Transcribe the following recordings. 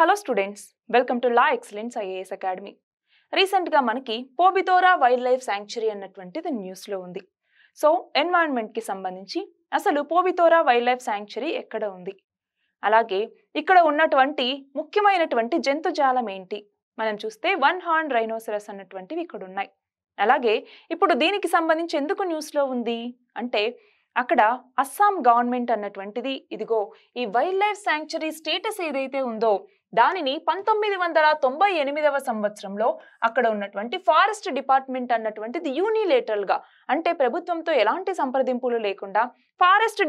Hello students, welcome to law excellence IAS academy. రీసెంట్గా మనకి పోబితోరా wild life sanctuary అన్నటువంటిది న్యూస్లో ఉంది. సో ఎన్వైరన్మెంట్కి సంబంధించి అసలు పోబితోరా వైల్డ్ లైఫ్ శాంక్చురీ ఎక్కడ ఉంది, అలాగే ఇక్కడ ఉన్నటువంటి ముఖ్యమైనటువంటి జంతుజాలం ఏంటి మనం చూస్తే వన్ హార్న్ రైనోసరస్ అన్నటువంటివి ఇక్కడ ఉన్నాయి. అలాగే ఇప్పుడు దీనికి సంబంధించి ఎందుకు న్యూస్లో ఉంది అంటే అక్కడ అస్సాం గవర్నమెంట్ అన్నటువంటిది ఇదిగో ఈ వైల్డ్ లైఫ్ శాంక్చురీ స్టేటస్ ఏదైతే ఉందో దానిని 1998వ సంవత్సరంలో అక్కడ ఉన్నటువంటి ఫారెస్ట్ డిపార్ట్మెంట్ అన్నటువంటిది యూనిలేటరల్ గా అంటే ప్రభుత్వంతో ఎలాంటి సంప్రదింపులు లేకుండా ఫారెస్ట్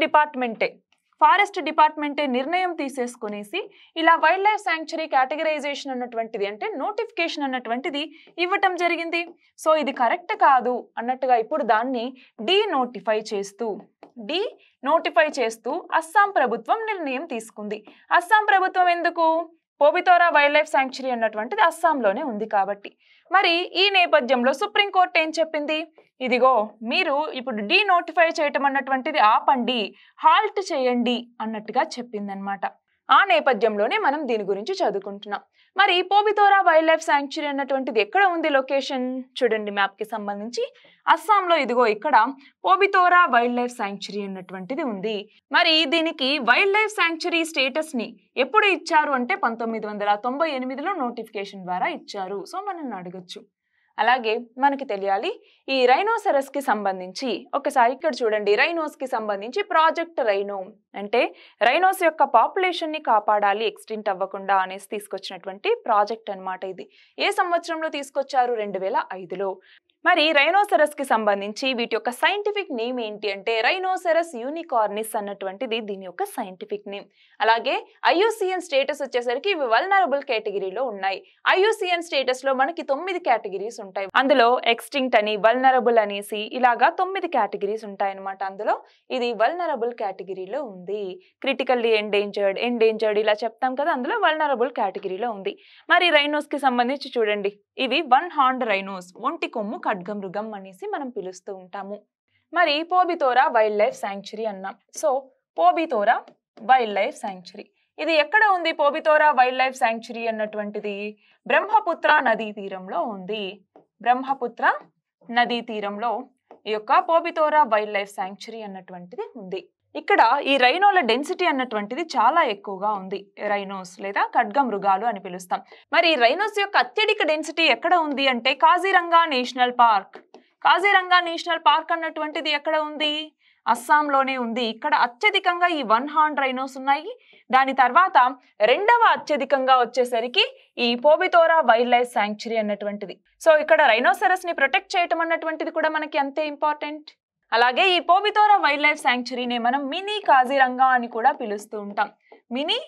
డిపార్ట్మెంటే నిర్ణయం తీసేసుకునేసి ఇలా వైల్డ్ లైఫ్ శాంక్చురీ కేటగరైజేషన్ అన్నటువంటిది అంటే నోటిఫికేషన్ అన్నటువంటిది ఇవ్వటం జరిగింది. సో ఇది కరెక్ట్ కాదు అన్నట్టుగా ఇప్పుడు దాన్ని డీనోటిఫై చేస్తూ అస్సాం ప్రభుత్వం నిర్ణయం తీసుకుంది. అస్సాం ప్రభుత్వం ఎందుకు? పోబితోరా వైల్డ్ లైఫ్ శాంక్చురీ అన్నటువంటిది అస్సాంలోనే ఉంది కాబట్టి. మరి ఈ నేపథ్యంలో సుప్రీంకోర్టు ఏం చెప్పింది? ఇదిగో మీరు ఇప్పుడు డీనోటిఫై చేయటం అన్నటువంటిది ఆపండి, హాల్ట్ చేయండి అన్నట్టుగా చెప్పిందనమాట. ఆ నేపథ్యంలోనే మనం దీని గురించి చదువుకుంటున్నాం. మరి పోబితోరా వైల్డ్ లైఫ్ శాంక్చురీ అన్నటువంటిది ఎక్కడ ఉంది? లొకేషన్ చూడండి మ్యాప్ కి సంబంధించి అస్సాంలో ఇదిగో ఇక్కడ పోబితోరా వైల్డ్ లైఫ్ శాంక్చురీ అన్నటువంటిది ఉంది. మరి దీనికి వైల్డ్ లైఫ్ శాంక్చురీ స్టేటస్ ని ఎప్పుడు ఇచ్చారు అంటే 1998లో నోటిఫికేషన్ ద్వారా ఇచ్చారు. సో మనల్ని అడగచ్చు. అలాగే మనకి తెలియాలి ఈ రైనోసరస్ కి సంబంధించి ఒకసారి ఇక్కడ చూడండి. రైనోస్ కి సంబంధించి ప్రాజెక్ట్ రైనో అంటే రైనోస్ యొక్క పాపులేషన్ ని కాపాడాలి ఎక్స్టింక్ట్ అవ్వకుండా అనేసి తీసుకొచ్చినటువంటి ప్రాజెక్ట్ అన్నమాట. ఇది ఏ సంవత్సరంలో తీసుకొచ్చారు? 2005లో. మరి రైనోసరస్ కి సంబంధించి వీటి యొక్క సైంటిఫిక్ నేమ్ ఏంటి అంటే రైనోసరస్ యూనికార్నిస్ అన్నటువంటిది దీని యొక్క సైంటిఫిక్ నేమ్. అలాగే ఐయుసిఎన్ స్టేటస్ వచ్చేసరికి ఇవి వల్నరబుల్ కేటగిరీలో ఉన్నాయి. ఐయుసిఎన్ స్టేటస్ లో మనకి 9 కేటగిరీస్ ఉంటాయి. అందులో ఎక్స్టింక్ట్ అని, వల్నరబుల్ అనేసి ఇలాగా 9 కేటగిరీస్ ఉంటాయి అనమాట. అందులో ఇది వల్నరబుల్ కేటగిరీలో ఉంది. క్రిటికల్లీ ఎండేంజర్డ్ ఇలా చెప్తాం కదా, అందులో వల్నరబుల్ కేటగిరీలో ఉంది. మరి రైనోస్ కి సంబంధించి చూడండి, ఇవి వన్ హార్న్ రైనోస్, ఒంటి కొమ్ము ఖడ్గమృగం అనేసి మనం పిలుస్తూ ఉంటాము. మరి పోబితోరా వైల్డ్ లైఫ్ శాంక్చురీ అన్నాం. సో పోబితోరా వైల్డ్ లైఫ్ శాంక్చురీ ఇది ఎక్కడ ఉంది? పోబితోరా వైల్డ్ లైఫ్ శాంక్చురీ అన్నటువంటిది బ్రహ్మపుత్ర నదీ తీరంలో ఉంది. బ్రహ్మపుత్ర నదీ తీరంలో ఈ యొక్క పోబితోరా వైల్డ్ లైఫ్ శాంక్చురీ అన్నటువంటిది ఉంది. ఇక్కడ ఈ రైనోల డెన్సిటీ అన్నటువంటిది చాలా ఎక్కువగా ఉంది. రైనోస్ లేదా ఖడ్గమృగాలు అని పిలుస్తాం. మరి రైనోస్ యొక్క అత్యధిక డెన్సిటీ ఎక్కడ ఉంది అంటే Kaziranga national park. Kaziranga national park అన్నటువంటిది ఎక్కడ ఉంది? అస్సాంలోనే ఉంది. ఇక్కడ అత్యధికంగా ఈ వన్ హార్న్ రైనోస్ ఉన్నాయి. దాని తర్వాత రెండవ అత్యధికంగా వచ్చేసరికి ఈ పోబితోరా వైల్డ్ లైఫ్ శాంక్చురీ అన్నటువంటిది. సో ఇక్కడ రైనోసరస్ ని ప్రొటెక్ట్ చేయటం అన్నటువంటిది కూడా మనకి అంతే ఇంపార్టెంట్. అలాగే ఈ పోబితోరా వైల్డ్ లైఫ్ శాంక్చురీని మనం మినీ కాజీరంగా అని కూడా పిలుస్తూ ఉంటాం. మినీ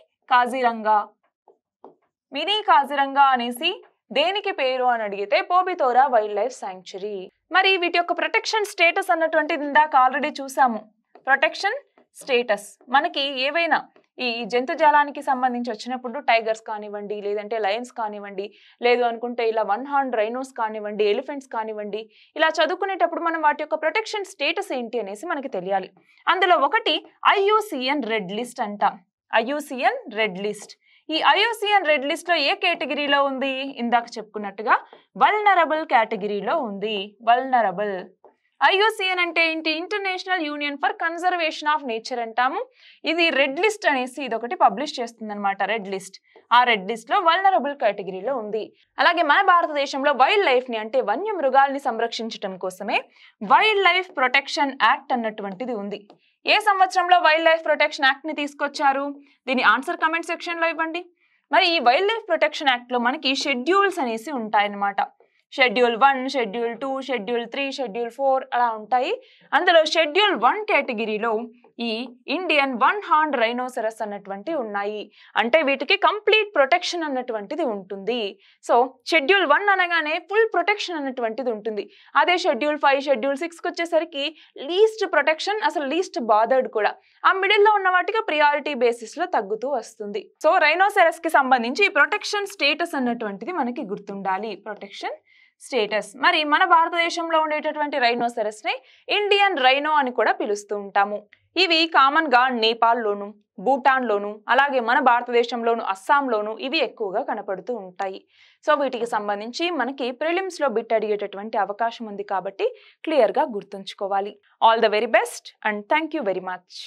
కాజీరంగా అనేసి దేనికి పేరు అని అడిగితే పోబితోరా వైల్డ్ లైఫ్ శాంక్చురీ. మరి వీటి యొక్క ప్రొటెక్షన్ స్టేటస్ అన్నటువంటిది ఇందాక ఆల్రెడీ చూసాము. ప్రొటెక్షన్ స్టేటస్ మనకి ఏవైనా ఈ జంతుజాలానికి సంబంధించి వచ్చినప్పుడు టైగర్స్ కానివ్వండి, లేదంటే లయన్స్ కానివ్వండి, లేదు అనుకుంటే ఇలా వన్ హార్న్ రైనోస్ కానివ్వండి, ఎలిఫెంట్స్ కానివ్వండి, ఇలా చదువుకునేటప్పుడు మనం వాటి యొక్క ప్రొటెక్షన్ స్టేటస్ ఏంటి అనేసి మనకి తెలియాలి. అందులో ఒకటి ఐయుసిఎన్ రెడ్ లిస్ట్ అంటాం. IUCN red list. ఈ ఐయుసిఎన్ రెడ్ లిస్ట్ లో ఏ కేటగిరీలో ఉంది? ఇందాక చెప్పుకున్నట్టుగా వల్నరబుల్ కేటగిరీలో ఉంది. వల్నరబుల్. ఐయుసిఎన్ అంటే ఏంటి? International union for conservation of nature అంటాము. ఇది రెడ్ లిస్ట్ అనేసి ఇదొకటి పబ్లిష్ చేస్తుంది అనమాట. Red list. ఆ రెడ్ లిస్ట్ లో వల్నరబుల్ కేటగిరీలో ఉంది. అలాగే మన భారతదేశంలో వైల్డ్ లైఫ్ ని అంటే వన్య మృగాల్ని సంరక్షించడం కోసమే వైల్డ్ లైఫ్ ప్రొటెక్షన్ యాక్ట్ అన్నటువంటిది ఉంది. ఏ సంవత్సరంలో వైల్డ్ లైఫ్ ప్రొటెక్షన్ యాక్ట్ ని తీసుకొచ్చారు? దీని ఆన్సర్ కమెంట్ సెక్షన్ లో ఇవ్వండి. మరి ఈ వైల్డ్ లైఫ్ ప్రొటెక్షన్ యాక్ట్ లో మనకి షెడ్యూల్స్ అనేసి ఉంటాయన్నమాట. షెడ్యూల్ 1, షెడ్యూల్ 2, షెడ్యూల్ 3, షెడ్యూల్ 4 అలా ఉంటాయి. అందులో షెడ్యూల్ 1 కేటగిరీలో ఈ ఇండియన్ వన్ హార్న్ రైనోసరస్ అన్నటువంటి ఉన్నాయి. అంటే వీటికి కంప్లీట్ ప్రొటెక్షన్ అన్నటువంటిది ఉంటుంది. సో షెడ్యూల్ 1 అనగానే ఫుల్ ప్రొటెక్షన్ అన్నటువంటిది ఉంటుంది. అదే షెడ్యూల్ 5, షెడ్యూల్ 6కి వచ్చేసరికి లీస్ట్ ప్రొటెక్షన్, అసలు లీస్ట్ బాదర్డ్ కూడా. ఆ మిడిల్లో ఉన్న వాటికి ప్రియారిటీ బేసిస్ లో తగ్గుతూ వస్తుంది. సో రైనోసరస్ కి సంబంధించి ప్రొటెక్షన్ స్టేటస్ అన్నటువంటిది మనకి గుర్తుండాలి. Protection status. మరి మన భారతదేశంలో ఉండేటటువంటి రైనోసరస్ ని ఇండియన్ రైనో అని కూడా పిలుస్తూ ఉంటాము. ఇవి కామన్ గా నేపాల్లోను, భూటాన్లోను అలాగే మన భారతదేశంలోను అస్సాంలోను ఇవి ఎక్కువగా కనపడుతూ ఉంటాయి. సో వీటికి సంబంధించి మనకి ప్రిలిమ్స్లో బిట్ అడిగేటటువంటి అవకాశం ఉంది కాబట్టి క్లియర్గా గుర్తుంచుకోవాలి. All the very best and thank you very much.